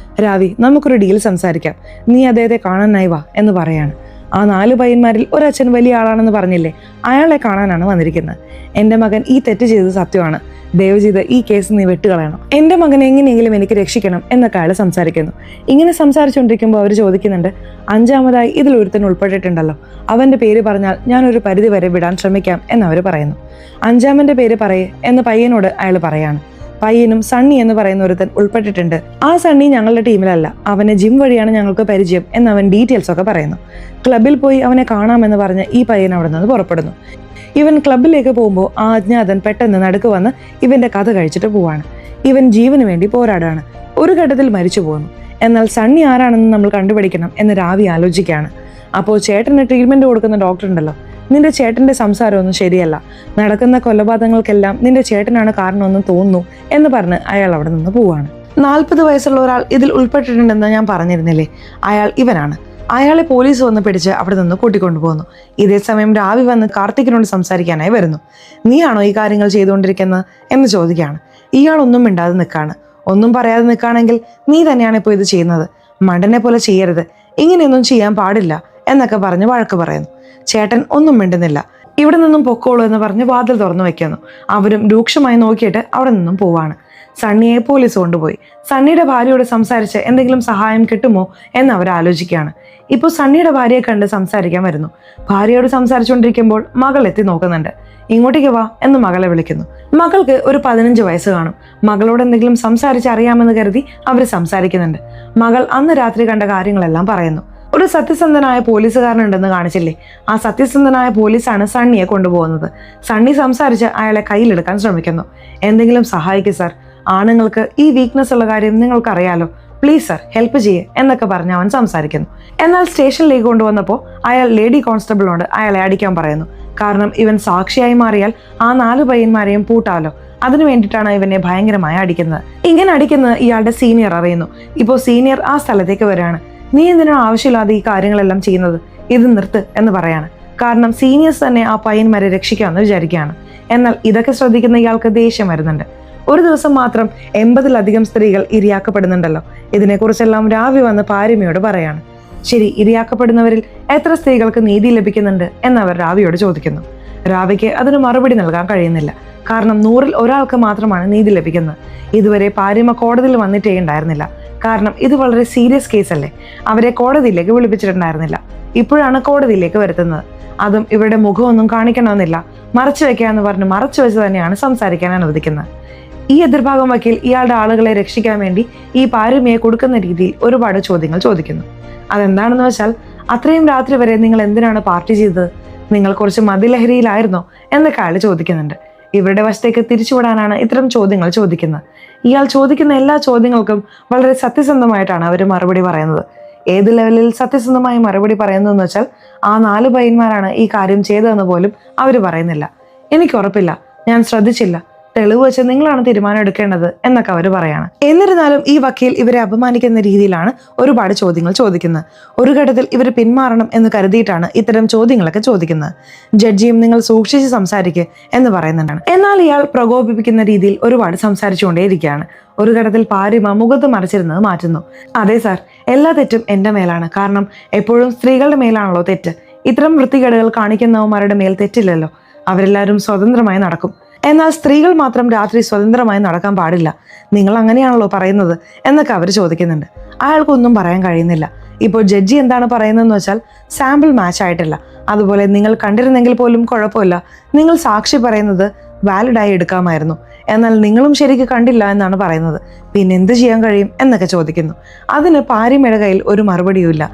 രാവി, നമുക്കൊരു ഡീൽ സംസാരിക്കാം, നീ അദ്ദേഹത്തെ കാണാനായി വാ എന്ന് പറയാണ്. ആ 4 പയ്യന്മാരിൽ ഒരച്ഛൻ വലിയ ആളാണെന്ന് പറഞ്ഞില്ലേ, അയാളെ കാണാനാണ് വന്നിരിക്കുന്നത്. എൻ്റെ മകൻ ഈ തെറ്റ് ചെയ്തത് സത്യമാണ്, ദയവ് ചെയ്ത് ഈ കേസ് നീ വെട്ടുകളയണം, എൻ്റെ മകനെ എങ്ങനെയെങ്കിലും എനിക്ക് രക്ഷിക്കണം എന്നൊക്കെ അയാൾ സംസാരിക്കുന്നു. ഇങ്ങനെ സംസാരിച്ചുകൊണ്ടിരിക്കുമ്പോൾ അവർ ചോദിക്കുന്നുണ്ട്, 5ാമതായി ഇതിൽ ഒരുത്തൻ ഉൾപ്പെട്ടിട്ടുണ്ടല്ലോ, അവൻ്റെ പേര് പറഞ്ഞാൽ ഞാനൊരു പരിധി വരെ വിടാൻ ശ്രമിക്കാം എന്നവർ പറയുന്നു. 5ാമൻ്റെ പേര് പറയേ എന്ന് പയ്യനോട് അയാൾ പറയാണ്. പയ്യനും സണ്ണി എന്ന് പറയുന്ന ഒരുത്തൻ ഉൾപ്പെട്ടിട്ടുണ്ട്. ആ സണ്ണി ഞങ്ങളുടെ ടീമിലല്ല, അവനെ ജിം വഴിയാണ് ഞങ്ങൾക്ക് പരിചയം എന്ന് അവൻ ഡീറ്റെയിൽസ് ഒക്കെ പറയുന്നു. ക്ലബിൽ പോയി അവനെ കാണാമെന്ന് പറഞ്ഞ് ഈ പയ്യൻ അവിടെ നിന്ന് പുറപ്പെടുന്നു. ഇവൻ ക്ലബിലേക്ക് പോകുമ്പോൾ ആ അജ്ഞാതൻ പെട്ടെന്ന് നടുക്ക് വന്ന് ഇവന്റെ കഥ കഴിച്ചിട്ട് പോവാണ്. ഇവൻ ജീവന് വേണ്ടി പോരാടാണ്. ഒരു ഘട്ടത്തിൽ മരിച്ചു പോകുന്നു. എന്നാൽ സണ്ണി ആരാണെന്ന് നമ്മൾ കണ്ടുപിടിക്കണം എന്ന് രാവി ആലോചിക്കുകയാണ്. അപ്പോൾ ചേട്ടന് ട്രീറ്റ്മെന്റ് കൊടുക്കുന്ന ഡോക്ടർ ഉണ്ടല്ലോ, നിന്റെ ചേട്ടന്റെ സംസാരമൊന്നും ശരിയല്ല, നടക്കുന്ന കൊലപാതകങ്ങൾക്കെല്ലാം നിന്റെ ചേട്ടനാണ് കാരണമെന്ന് തോന്നുന്നു എന്ന് പറഞ്ഞ് അയാൾ അവിടെ നിന്ന് പോവാണ്. 40 വയസ്സുള്ള ഒരാൾ ഇതിൽ ഉൾപ്പെട്ടിട്ടുണ്ടെന്ന് ഞാൻ പറഞ്ഞിരുന്നില്ലേ, അയാൾ ഇവനാണ്. അയാളെ പോലീസ് വന്ന് പിടിച്ച് അവിടെ നിന്ന് കൂട്ടിക്കൊണ്ടുപോകുന്നു. ഇതേ സമയം രാവി വന്ന് കാർത്തികിനോട് സംസാരിക്കാനായി വരുന്നു. നീയാണോ ഈ കാര്യങ്ങൾ ചെയ്തുകൊണ്ടിരിക്കുന്നത് എന്ന് ചോദിക്കുകയാണ്. ഇയാളൊന്നും മിണ്ടാതെ നിൽക്കാണ്. ഒന്നും പറയാതെ നിൽക്കുകയാണെങ്കിൽ നീ തന്നെയാണ് ഇപ്പോൾ ഇത് ചെയ്യുന്നത്, മണ്ടനെ പോലെ ചെയ്യരുത്, ഇങ്ങനെയൊന്നും ചെയ്യാൻ പാടില്ല എന്നൊക്കെ പറഞ്ഞ് വഴക്ക് പറയുന്നു. ചേട്ടൻ ഒന്നും മിണ്ടുന്നില്ല. ഇവിടെ നിന്നും പൊക്കോളൂ എന്ന് പറഞ്ഞ് വാതിൽ തുറന്നു വെക്കുന്നു. അവരും രൂക്ഷമായി നോക്കിയിട്ട് അവിടെ നിന്നും പോവാണ്. സണ്ണിയെ പോലീസ് കൊണ്ടുപോയി. സണ്ണിയുടെ ഭാര്യയോട് സംസാരിച്ച് എന്തെങ്കിലും സഹായം കിട്ടുമോ എന്ന് അവർ ആലോചിക്കുകയാണ്. ഇപ്പോൾ സണ്ണിയുടെ ഭാര്യയെ കണ്ട് സംസാരിക്കാൻ വരുന്നു. ഭാര്യയോട് സംസാരിച്ചുകൊണ്ടിരിക്കുമ്പോൾ മകൾ എത്തി നോക്കുന്നുണ്ട്. ഇങ്ങോട്ടേക്ക് വാ എന്ന് മകളെ വിളിക്കുന്നു. മകൾക്ക് ഒരു 15 വയസ്സ് കാണും. മകളോട് എന്തെങ്കിലും സംസാരിച്ചറിയാമെന്ന് കരുതി അവർ സംസാരിക്കുന്നുണ്ട്. മകൾ അന്ന് രാത്രി കണ്ട കാര്യങ്ങളെല്ലാം പറയുന്നു. ഒരു സത്യസന്ധനായ പോലീസുകാരനുണ്ടെന്ന് കാണിച്ചില്ലേ, ആ സത്യസന്ധനായ പോലീസാണ് സണ്ണിയെ കൊണ്ടുപോകുന്നത്. സണ്ണി സംസാരിച്ച് അയാളെ കയ്യിലെടുക്കാൻ ശ്രമിക്കുന്നു. എന്തെങ്കിലും സഹായിക്കും സാർ, ആണുങ്ങൾക്ക് ഈ വീക്ക്നെസ് ഉള്ള കാര്യം നിങ്ങൾക്കറിയാലോ, പ്ലീസ് സർ ഹെൽപ്പ് ചെയ്യേ എന്നൊക്കെ പറഞ്ഞ് അവൻ സംസാരിക്കുന്നു. എന്നാൽ സ്റ്റേഷനിലേക്ക് കൊണ്ടുവന്നപ്പോൾ അയാൾ ലേഡി കോൺസ്റ്റബിളിനോട് അയാളെ അടിക്കാൻ പറയുന്നു. കാരണം ഇവൻ സാക്ഷിയായി മാറിയാൽ ആ 4 പയ്യന്മാരെയും പൂട്ടാലോ, അതിനു വേണ്ടിയിട്ടാണ് ഇവനെ ഭയങ്കരമായി അടിക്കുന്നത്. ഇങ്ങനെ അടിക്കുന്നത് ഇയാളുടെ സീനിയർ അറിയുന്നു. ഇപ്പോൾ സീനിയർ ആ സ്ഥലത്തേക്ക് വരികയാണ്. നീ എന്തിനാണ് ആവശ്യമില്ലാതെ ഈ കാര്യങ്ങളെല്ലാം ചെയ്യുന്നത്, ഇത് നിർത്ത് എന്ന് പറയാണ്. കാരണം സീനിയേഴ്സ് തന്നെ ആ പയ്യന്മാരെ രക്ഷിക്കാമെന്ന് വിചാരിക്കുകയാണ്. എന്നാൽ ഇതൊക്കെ ശ്രദ്ധിക്കുന്ന ഇയാൾക്ക് ദേഷ്യം വരുന്നുണ്ട്. ഒരു ദിവസം മാത്രം 80-ലധികം സ്ത്രീകൾ ഇരയാക്കപ്പെടുന്നുണ്ടല്ലോ, ഇതിനെക്കുറിച്ചെല്ലാം രാവി വന്ന് പാരുമയോട് പറയാണ്. ശരി, ഇരയാക്കപ്പെടുന്നവരിൽ എത്ര സ്ത്രീകൾക്ക് നീതി ലഭിക്കുന്നുണ്ട് എന്നവർ രാവിയോട് ചോദിക്കുന്നു. രാവിക്ക് അതിന് മറുപടി നൽകാൻ കഴിയുന്നില്ല. കാരണം 100-ൽ ഒരാൾക്ക് മാത്രമാണ് നീതി ലഭിക്കുന്നത്. ഇതുവരെ പാരിമ കോടതിയിൽ വന്നിട്ടേ ഉണ്ടായിരുന്നില്ല. കാരണം ഇത് വളരെ സീരിയസ് കേസല്ലേ, അവരെ കോടതിയിലേക്ക് വിളിപ്പിച്ചിട്ടുണ്ടായിരുന്നില്ല. ഇപ്പോഴാണ് കോടതിയിലേക്ക് വരുത്തുന്നത്. അതും ഇവരുടെ മുഖമൊന്നും കാണിക്കണമെന്നില്ല, മറച്ചു വെക്കാന്ന് പറഞ്ഞ് മറച്ചു വെച്ച് തന്നെയാണ് സംസാരിക്കാൻ അനുവദിക്കുന്നത്. ഈ എതിർഭാഗം വക്കീൽ ഇയാളുടെ ആളുകളെ രക്ഷിക്കാൻ വേണ്ടി ഈ പാരുമയെ കൊടുക്കുന്ന രീതിയിൽ ഒരുപാട് ചോദ്യങ്ങൾ ചോദിക്കുന്നു. അതെന്താണെന്ന് വെച്ചാൽ, അത്രയും രാത്രി വരെ നിങ്ങൾ എന്തിനാണ് പാർട്ടി ചെയ്തത്, നിങ്ങൾ കുറച്ച് മദ്യലഹരിയിലായിരുന്നോ എന്നൊക്കെ അയാൾ ചോദിക്കുന്നുണ്ട്. ഇവരുടെ വശത്തേക്ക് തിരിച്ചുവിടാനാണ് ഇത്തരം ചോദ്യങ്ങൾ ചോദിക്കുന്നത്. ഇയാൾ ചോദിക്കുന്ന എല്ലാ ചോദ്യങ്ങൾക്കും വളരെ സത്യസന്ധമായിട്ടാണ് അവർ മറുപടി പറയുന്നത്. ഏത് ലെവലിൽ സത്യസന്ധമായി മറുപടി പറയുന്നതെന്ന് വെച്ചാൽ, ആ 4 പയ്യന്മാരാണ് ഈ കാര്യം ചെയ്തതെന്ന് പോലും അവർ പറയുന്നില്ല. എനിക്ക് ഉറപ്പില്ല, ഞാൻ ശ്രദ്ധിച്ചില്ല, തെളിവ് വെച്ച് നിങ്ങളാണ് തീരുമാനം എടുക്കേണ്ടത് എന്നൊക്കെ അവർ പറയാണ്. എന്നിരുന്നാലും ഈ വക്കീൽ ഇവരെ അപമാനിക്കുന്ന രീതിയിലാണ് ഒരുപാട് ചോദ്യങ്ങൾ ചോദിക്കുന്നത്. ഒരു ഘട്ടത്തിൽ ഇവർ പിന്മാറണം എന്ന് കരുതിയിട്ടാണ് ഇത്തരം ചോദ്യങ്ങളൊക്കെ ചോദിക്കുന്നത്. ജഡ്ജിയും നിങ്ങൾ സൂക്ഷിച്ച് സംസാരിക്കുക എന്ന് പറയുന്നുണ്ടാണ്. എന്നാൽ ഇയാൾ പ്രകോപിപ്പിക്കുന്ന രീതിയിൽ ഒരുപാട് സംസാരിച്ചുകൊണ്ടേയിരിക്കുകയാണ്. ഒരു ഘട്ടത്തിൽ പാരിമ മുഖത്ത് മറിച്ചിരുന്നത് മാറ്റുന്നു. അതെ സാർ, എല്ലാ തെറ്റും എൻ്റെ മേലാണ്. കാരണം എപ്പോഴും സ്ത്രീകളുടെ മേലാണല്ലോ തെറ്റ്. ഇത്തരം വൃത്തികേടുകൾ കാണിക്കുന്നവന്മാരുടെ മേൽ തെറ്റില്ലല്ലോ, അവരെല്ലാവരും സ്വതന്ത്രമായി നടക്കും. എന്നാൽ സ്ത്രീകൾ മാത്രം രാത്രി സ്വതന്ത്രമായി നടക്കാൻ പാടില്ല, നിങ്ങൾ അങ്ങനെയാണല്ലോ പറയുന്നത് എന്നൊക്കെ അവർ ചോദിക്കുന്നുണ്ട്. അയാൾക്കൊന്നും പറയാൻ കഴിയുന്നില്ല. ഇപ്പോൾ ജഡ്ജി എന്താണ് പറയുന്നതെന്ന് വെച്ചാൽ, സാമ്പിൾ മാച്ച് ആയിട്ടില്ല, അതുപോലെ നിങ്ങൾ കണ്ടിരുന്നെങ്കിൽ പോലും കുഴപ്പമില്ല, നിങ്ങൾ സാക്ഷി പറയുന്നത് വാലിഡായി എടുക്കാമായിരുന്നു, എന്നാൽ നിങ്ങളും ശരിക്ക് കണ്ടില്ല എന്നാണ് പറയുന്നത്, പിന്നെ എന്ത് ചെയ്യാൻ കഴിയും എന്നൊക്കെ ചോദിക്കുന്നു. അതിന് പാരിമയുടെ കയ്യിൽ ഒരു മറുപടിയുമില്ല.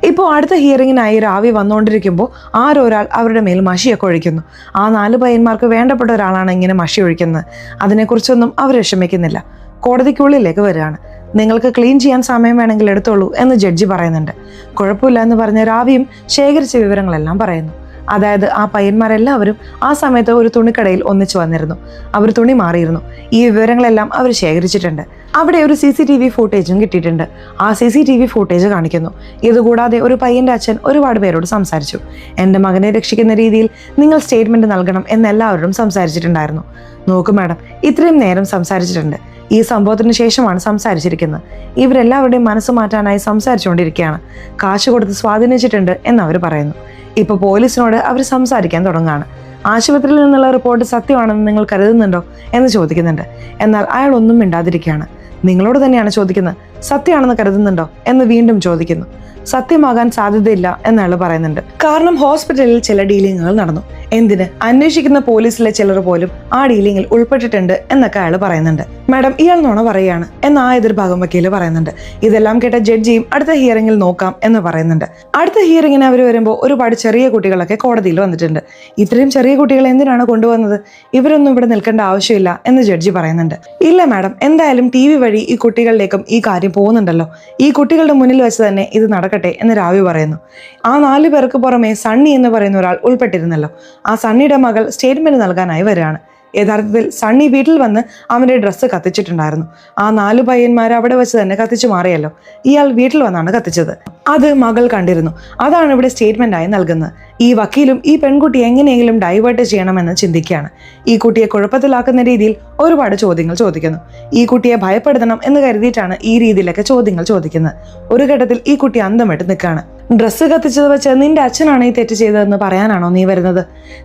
ഇപ്പോൾ അടുത്ത ഹിയറിങ്ങിനായി രാവി വന്നുകൊണ്ടിരിക്കുമ്പോൾ ആരൊരാൾ അവരുടെ മേൽ മഷിയൊക്കെ ഒഴിക്കുന്നു. ആ 4 പയ്യന്മാർക്ക് വേണ്ടപ്പെട്ട ഒരാളാണ് ഇങ്ങനെ മഷി ഒഴിക്കുന്നത്. അതിനെക്കുറിച്ചൊന്നും അവർ വിഷമിക്കുന്നില്ല. കോടതിക്കുള്ളിലേക്ക് വരികയാണ്. നിങ്ങൾക്ക് ക്ലീൻ ചെയ്യാൻ സമയം വേണമെങ്കിൽ എടുത്തോളൂ എന്ന് ജഡ്ജി പറയുന്നുണ്ട്. കുഴപ്പമില്ല എന്ന് പറഞ്ഞ രാവിയും ശേഖരിച്ച വിവരങ്ങളെല്ലാം പറയുന്നു. അതായത് ആ പയ്യന്മാരെല്ലാവരും ആ സമയത്ത് ഒരു തുണിക്കടയിൽ ഒന്നിച്ചു വന്നിരുന്നു. അവർ തുണി മാറിയിരുന്നു. ഈ വിവരങ്ങളെല്ലാം അവർ ശേഖരിച്ചിട്ടുണ്ട്. അവിടെ ഒരു CCTV ഫൂട്ടേജും കിട്ടിയിട്ടുണ്ട്. ആ CCTV ഫൂട്ടേജ് കാണിക്കുന്നു. ഇതുകൂടാതെ ഒരു പയ്യൻ്റെ അച്ഛൻ ഒരുപാട് പേരോട് സംസാരിച്ചു. എൻ്റെ മകനെ രക്ഷിക്കുന്ന രീതിയിൽ നിങ്ങൾ സ്റ്റേറ്റ്മെൻറ്റ് നൽകണം എന്നെല്ലാവരോടും സംസാരിച്ചിട്ടുണ്ടായിരുന്നു. നോക്കൂ മാഡം, ഇത്രയും നേരം സംസാരിച്ചിട്ടുണ്ട്. ഈ സംഭവത്തിന് ശേഷമാണ് സംസാരിച്ചിരിക്കുന്നത്. ഇവരെല്ലാവരുടെയും മനസ്സ് മാറ്റാനായി സംസാരിച്ചുകൊണ്ടിരിക്കുകയാണ്. കാശ് കൊടുത്ത് സ്വാധീനിച്ചിട്ടുണ്ട് എന്നവർ പറയുന്നു. ഇപ്പോൾ പോലീസിനോട് അവർ സംസാരിക്കാൻ തുടങ്ങുകയാണ്. ആശുപത്രിയിൽ നിന്നുള്ള റിപ്പോർട്ട് സത്യമാണെന്ന് നിങ്ങൾ കരുതുന്നുണ്ടോ എന്ന് ചോദിക്കുന്നുണ്ട്. എന്നാൽ അയാൾ ഒന്നും മിണ്ടാതിരിക്കുകയാണ്. നിങ്ങളോട് തന്നെയാണ് ചോദിക്കുന്നത്, സത്യമാണെന്ന് കരുതുന്നുണ്ടോ എന്ന് വീണ്ടും ചോദിക്കുന്നു. സത്യമാകാൻ സാധ്യതയില്ല എന്ന് അയാൾ പറയുന്നുണ്ട്. കാരണം ഹോസ്പിറ്റലിൽ ചില ഡീലിങ്ങുകൾ നടന്നു. എന്തിന് അന്വേഷിക്കുന്ന പോലീസിലെ ചിലർ പോലും ആ ഡീലിങ്ങിൽ ഉൾപ്പെട്ടിട്ടുണ്ട് എന്നൊക്കെ അയാൾ പറയുന്നുണ്ട്. മാഡം ഇയാൾ നുണ പറയുകയാണ് എന്ന് ആ എതിർഭാഗം വക്കീല് പറയുന്നുണ്ട്. ഇതെല്ലാം കേട്ട ജഡ്ജിയും അടുത്ത ഹിയറിംഗിൽ നോക്കാം എന്ന് പറയുന്നുണ്ട്. അടുത്ത ഹിയറിംഗിന് അവർ വരുമ്പോൾ ഒരുപാട് ചെറിയ കുട്ടികളൊക്കെ കോടതിയിൽ വന്നിട്ടുണ്ട്. ഇത്രയും ചെറിയ കുട്ടികളെ എന്തിനാണ് കൊണ്ടുവന്നത്? ഇവരൊന്നും ഇവിടെ നിൽക്കേണ്ട ആവശ്യമില്ല എന്ന് ജഡ്ജി പറയുന്നുണ്ട്. ഇല്ല മാഡം, എന്തായാലും TV വഴി ഈ കുട്ടികളിലേക്കും ഈ കാര്യം പോകുന്നുണ്ടല്ലോ, ഈ കുട്ടികളുടെ മുന്നിൽ വെച്ച് തന്നെ ഇത് നടക്കട്ടെ എന്ന് രാവി പറയുന്നു. ആ 4 പേർക്ക് പുറമെ സണ്ണി എന്ന് പറയുന്ന ഒരാൾ ഉൾപ്പെട്ടിരുന്നല്ലോ. ആ സണ്ണിയുടെ മകൾ സ്റ്റേറ്റ്മെന്റ് നൽകാനായി വരികയാണ്. യഥാർത്ഥത്തിൽ സണ്ണി വീട്ടിൽ വന്ന് അവന്റെ ഡ്രസ്സ് കത്തിച്ചിട്ടുണ്ടായിരുന്നു. ആ 4 പയ്യന്മാർ അവിടെ വെച്ച് തന്നെ കത്തിച്ചു മാറിയല്ലോ. ഇയാൾ വീട്ടിൽ വന്നാണ് കത്തിച്ചത്. അത് മകൾ കണ്ടിരുന്നു. അതാണ് ഇവിടെ സ്റ്റേറ്റ്മെന്റായി നൽകുന്നത്. ഈ വക്കീലും ഈ പെൺകുട്ടി എങ്ങനെയെങ്കിലും ഡൈവേർട്ട് ചെയ്യണമെന്ന് ചിന്തിക്കുകയാണ്. ഈ കുട്ടിയെ കുഴപ്പത്തിലാക്കുന്ന രീതിയിൽ ഒരുപാട് ചോദ്യങ്ങൾ ചോദിക്കുന്നു. ഈ കുട്ടിയെ ഭയപ്പെടുത്തണം എന്ന് കരുതിയിട്ടാണ് ഈ രീതിയിലൊക്കെ ചോദ്യങ്ങൾ ചോദിക്കുന്നത്. ഒരു ഘട്ടത്തിൽ ഈ കുട്ടി അന്തം വിട്ട് നിൽക്കുകയാണ്. ഡ്രസ്സ് കത്തിച്ചത് വെച്ച് നിന്റെ അച്ഛനാണ് ഈ തെറ്റ് ചെയ്തതെന്ന് പറയാനാണോ നീ വരുന്നത്?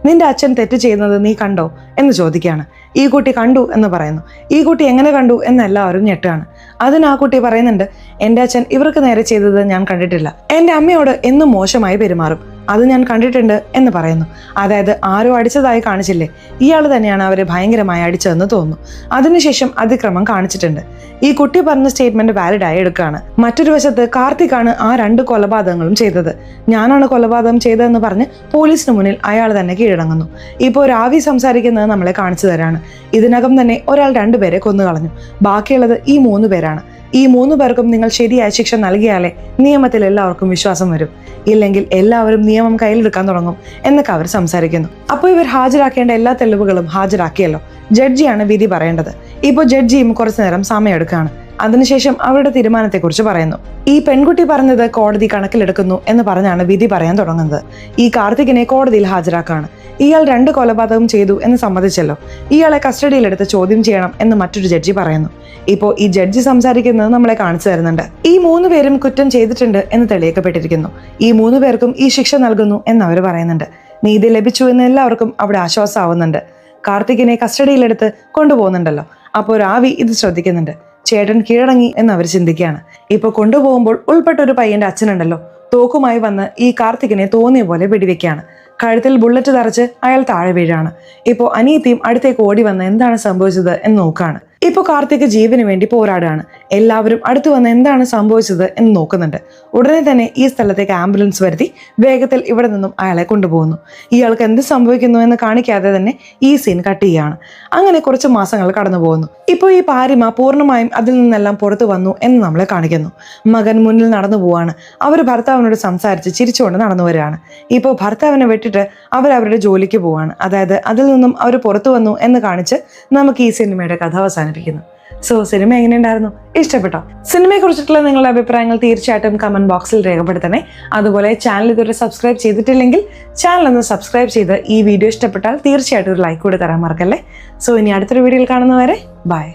നിന്റെ അച്ഛൻ തെറ്റ് ചെയ്യുന്നത് നീ കണ്ടോ എന്ന് ചോദിക്കുകയാണ്. ഈ കുട്ടി കണ്ടു എന്ന് പറയുന്നു. ഈ കുട്ടി എങ്ങനെ കണ്ടു എന്ന് എല്ലാവരും ഞെട്ടാണ്. അതിന് ആ കുട്ടി പറയുന്നുണ്ട്, എൻ്റെ അച്ഛൻ ഇവർക്ക് നേരെ ചെയ്തത് ഞാൻ കണ്ടിട്ടില്ല. എൻ്റെ അമ്മയോട് എന്നും മോശമായി പെരുമാറും, അത് ഞാൻ കണ്ടിട്ടുണ്ട് എന്ന് പറയുന്നു. അതായത് ആരോ അടിച്ചതായി കാണിച്ചില്ലേ, ഇയാൾ തന്നെയാണ് അവരെ ഭയങ്കരമായി അടിച്ചതെന്ന് തോന്നുന്നു. അതിനുശേഷം അതിക്രമം കാണിച്ചിട്ടുണ്ട്. ഈ കുട്ടി പറഞ്ഞ സ്റ്റേറ്റ്മെന്റ് വാലിഡായി എടുക്കുകയാണ്. മറ്റൊരു വശത്ത് കാർത്തിക്കാണ് ആ 2 കൊലപാതകങ്ങളും ചെയ്തത്. ഞാനാണ് കൊലപാതകം ചെയ്തതെന്ന് പറഞ്ഞ് പോലീസിന് മുന്നിൽ അയാൾ തന്നെ കീഴടങ്ങുന്നു. ഇപ്പോൾ രാവി സംസാരിക്കുന്നത് നമ്മളെ കാണിച്ചു തരാണ്. ഇതിനകം തന്നെ ഒരാൾ 2 പേരെ കൊന്നുകളഞ്ഞു. ബാക്കിയുള്ളത് ഈ 3 പേരാണ്. ഈ 3 പേർക്കും നിങ്ങൾ ശരിയായ ശിക്ഷ നൽകിയാലേ നിയമത്തിൽ എല്ലാവർക്കും വിശ്വാസം വരും. ഇല്ലെങ്കിൽ എല്ലാവരും നിയമം കയ്യിലെടുക്കാൻ തുടങ്ങും എന്നൊക്കെ അവർ സംസാരിക്കുന്നു. അപ്പോൾ ഇവർ ഹാജരാക്കേണ്ട എല്ലാ തെളിവുകളും ഹാജരാക്കിയല്ലോ. ജഡ്ജിയാണ് വിധി പറയേണ്ടത്. ഇപ്പോൾ ജഡ്ജിയും കുറച്ചു നേരം സമയമെടുക്കുകയാണ്. അതിനുശേഷം അവരുടെ തീരുമാനത്തെക്കുറിച്ച് പറയുന്നു. ഈ പെൺകുട്ടി പറഞ്ഞത് കോടതി കണക്കിലെടുക്കുന്നു എന്ന് പറഞ്ഞാണ് വിധി പറയാൻ തുടങ്ങുന്നത്. ഈ കാർത്തികിനെ കോടതിയിൽ ഹാജരാക്കാണ്. ഇയാൾ 2 കൊലപാതകം ചെയ്തു എന്ന് സമ്മതിച്ചല്ലോ. ഇയാളെ കസ്റ്റഡിയിലെടുത്ത് ചോദ്യം ചെയ്യണം എന്ന് മറ്റൊരു ജഡ്ജി പറയുന്നു. ഇപ്പോൾ ഈ ജഡ്ജി സംസാരിക്കുന്നത് നമ്മളെ കാണിച്ചു തരുന്നുണ്ട്. ഈ 3 പേരും കുറ്റം ചെയ്തിട്ടുണ്ട് എന്ന് തെളിയിക്കപ്പെട്ടിരിക്കുന്നു. ഈ 3 പേർക്കും ഈ ശിക്ഷ നൽകുന്നു എന്ന് അവർ പറയുന്നുണ്ട്. നീതി ലഭിച്ചു എന്ന് എല്ലാവർക്കും അവിടെ ആശ്വാസമാവുന്നുണ്ട്. കാർത്തികിനെ കസ്റ്റഡിയിലെടുത്ത് കൊണ്ടുപോകുന്നുണ്ടല്ലോ. അപ്പോൾ രാവി ഇത് ശ്രദ്ധിക്കുന്നുണ്ട്. ചേട്ടൻ കീഴടങ്ങി എന്ന് അവർ ചിന്തിക്കുകയാണ്. ഇപ്പൊ കൊണ്ടുപോകുമ്പോൾ ഉൾപ്പെട്ട ഒരു പയ്യന്റെ അച്ഛനുണ്ടല്ലോ, തോക്കുമായി വന്ന് ഈ കാർത്തികിനെ തോന്നിയ പോലെ വെടിവെക്കുകയാണ്. കഴുത്തിൽ ബുള്ളറ്റ് തറച്ച് അയാൾ താഴെ വീഴാണ്. ഇപ്പോൾ അനിയത്തിയും അടുത്തേക്ക് ഓടി വന്ന് എന്താണ് സംഭവിച്ചത് എന്ന് നോക്കാണ്. ഇപ്പോൾ കാർത്തിക് ജീവന് വേണ്ടി പോരാടുകയാണ്. എല്ലാവരും അടുത്തു വന്ന് എന്താണ് സംഭവിച്ചത് എന്ന് നോക്കുന്നുണ്ട്. ഉടനെ തന്നെ ഈ സ്ഥലത്തേക്ക് ആംബുലൻസ് വരുത്തി വേഗത്തിൽ ഇവിടെ നിന്നും അയാളെ കൊണ്ടുപോകുന്നു. ഇയാൾക്ക് എന്ത് സംഭവിക്കുന്നു എന്ന് കാണിക്കാതെ തന്നെ ഈ സീൻ കട്ട് ചെയ്യുകയാണ്. അങ്ങനെ കുറച്ച് മാസങ്ങൾ കടന്നു പോകുന്നു. ഇപ്പോൾ ഈ പാരിമ പൂർണ്ണമായും അതിൽ നിന്നെല്ലാം പുറത്തു വന്നു എന്ന് നമ്മളെ കാണിക്കുന്നു. മകൻ മുന്നിൽ നടന്നു പോവാണ്. അവർ ഭർത്താവിനോട് സംസാരിച്ച് ചിരിച്ചുകൊണ്ട് നടന്നു വരികയാണ്. ഇപ്പോൾ ഭർത്താവിനെ വിട്ടിട്ട് അവരവരുടെ ജോലിക്ക് പോവാണ്. അതായത് അതിൽ നിന്നും അവർ പുറത്തു വന്നു എന്ന് കാണിച്ച് നമുക്ക് ഈ സിനിമയുടെ കഥ അവസാനിപ്പിക്കുന്നു. സോ സിനിമ എങ്ങനെയുണ്ടായിരുന്നു? ഇഷ്ടപ്പെട്ടോ? സിനിമയെ കുറിച്ചിട്ടുള്ള നിങ്ങളുടെ അഭിപ്രായങ്ങൾ തീർച്ചയായിട്ടും കമന്റ് ബോക്സിൽ രേഖപ്പെടുത്തണേ. അതുപോലെ ചാനൽ ഇതുവരെ സബ്സ്ക്രൈബ് ചെയ്തിട്ടില്ലെങ്കിൽ ചാനൽ ഒന്ന് സബ്സ്ക്രൈബ് ചെയ്ത് ഈ വീഡിയോ ഇഷ്ടപ്പെട്ടാൽ തീർച്ചയായിട്ടും ഒരു ലൈക്ക് കൂടി തരാൻ മറക്കല്ലേ. സോ ഇനി അടുത്തൊരു വീഡിയോയിൽ കാണുന്നവരെ ബൈ.